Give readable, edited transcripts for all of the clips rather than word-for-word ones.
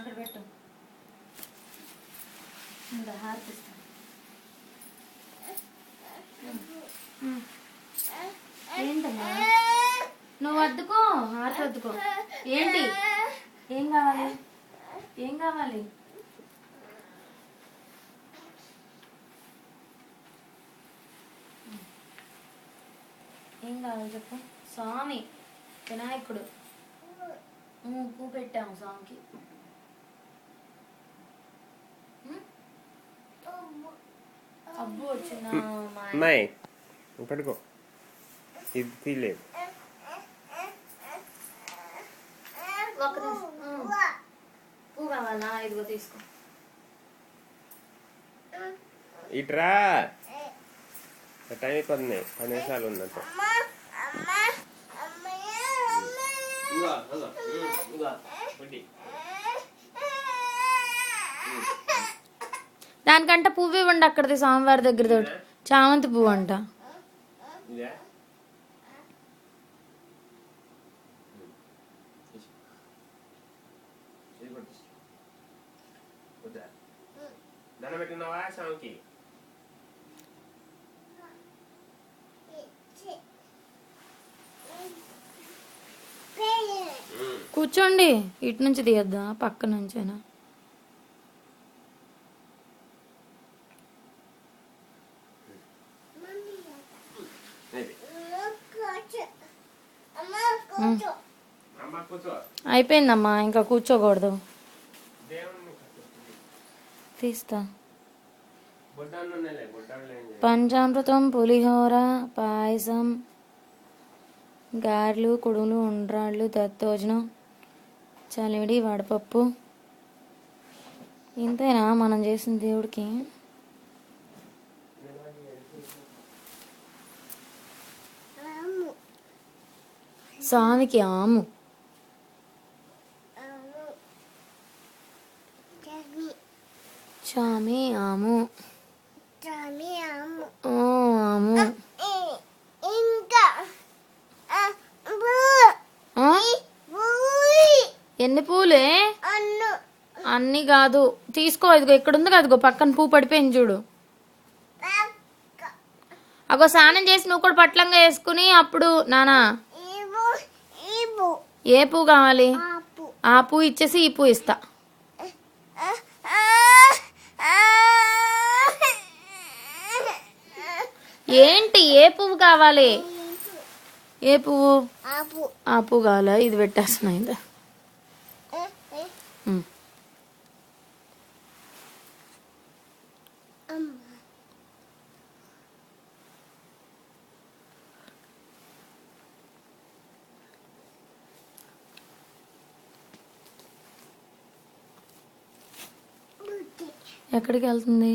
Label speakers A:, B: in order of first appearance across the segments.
A: అక్కడ పెట్టు. ఇంకా హార్పిస్తా. ఏంటమ్మా నువ్వు వద్దుకో, హారతి వద్దుకో. ఏంటి ఏం కావాలి, ఏం కావాలి? ఏం కావాలి చెప్పు. స్వామి వినాయకుడు పువ్వు పెట్టాము స్వామికి. అబ్బు వచ్చిందా
B: అమ్మాయి పడుకో, ఇది తీయలేదు.
A: పువ్వు కావాలా? ఇదిగో తీసుకో.
B: ఇట్రా, టైం అయిపోతుంది, 10 నిమిషాలు ఉన్నట్టు.
A: దానికంటే పువ్వు ఇవ్వండి అక్కడిది, స్వామివారి దగ్గర తోటి. చామంతి పువ్వు అంట. కూర్చోండి, ఇటు నుంచి తీయద్దా పక్క నుంచేనా? అయిపోయిందమ్మా, ఇంకా కూర్చోకూడదు. తీస్తా. పంచామృతం, పులిహోర, పాయసం, గారెలు, కుడుములు, ఉండ్రాళ్ళు, దత్తోజనం, చలివిడి, వడపప్పు. ఇంతేనా మనం చేసిన దేవుడికి? స్వామికి ఆము. చామి ఆము. ఆము. ఎన్ని పూలే? అన్ని కాదు, తీసుకో. ఇదిగో ఇక్కడ ఉంది కదిగో, పక్కన పువ్వు పడిపోయింది చూడు. అగో స్నానం చేసి నువ్వు కూడా పట్లంగా వేసుకుని అప్పుడు. నానా ఏ పువ్వు కావాలి? ఆ పువ్వు ఇచ్చేసి ఈ పువ్వు ఇస్తా. ఏంటి ఏ పువ్వు కావాలి? ఏ పువ్వు? ఆ పువ్వు కావాలా? ఇది పెట్టేస్తున్నా. ఇది ఎక్కడికి వెళ్తుంది?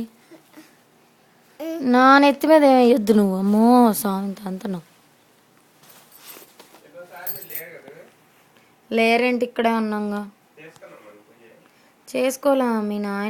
A: నా నెత్తి మీద వేయొద్దు నువ్వు. అమ్మో స్వామి అంత నువ్వు లేరేంటి, ఇక్కడే ఉన్నాగా. చేసుకోలే మీ నాయన.